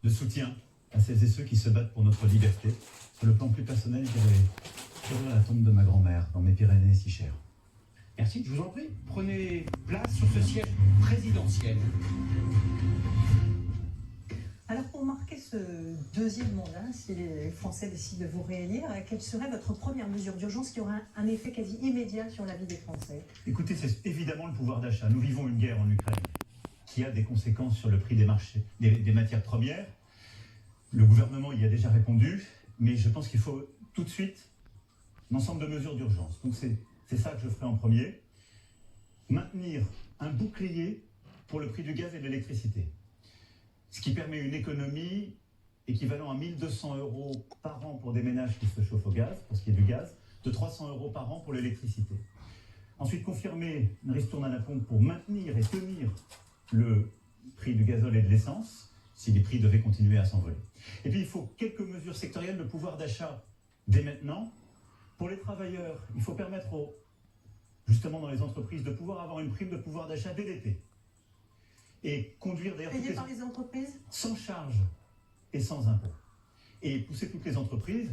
de soutien à celles et ceux qui se battent pour notre liberté. Sur le plan plus personnel, j'irai à la tombe de ma grand-mère, dans mes Pyrénées si chères. Merci, je vous en prie. Prenez place sur ce siège présidentiel. Alors pour marquer ce deuxième mandat, si les Français décident de vous réélire, quelle serait votre première mesure d'urgence qui aura un effet quasi immédiat sur la vie des Français? Écoutez, c'est évidemment le pouvoir d'achat. Nous vivons une guerre en Ukraine qui a des conséquences sur le prix des marchés, des matières premières. Le gouvernement y a déjà répondu, mais je pense qu'il faut tout de suite un ensemble de mesures d'urgence. Donc c'est ça que je ferai en premier. Maintenir un bouclier pour le prix du gaz et de l'électricité. Ce qui permet une économie équivalent à 1 200 € par an pour des ménages qui se chauffent au gaz, pour ce qui est du gaz, de 300 € par an pour l'électricité. Ensuite, confirmer une ristourne à la pompe pour maintenir et tenir le prix du gazole et de l'essence, si les prix devaient continuer à s'envoler. Et puis, il faut quelques mesures sectorielles de pouvoir d'achat dès maintenant. Pour les travailleurs, il faut permettre justement dans les entreprises de pouvoir avoir une prime de pouvoir d'achat dès l'été. Et conduire d'ailleurs Payé par les entreprises? sans charge et sans impôt. Et pousser toutes les entreprises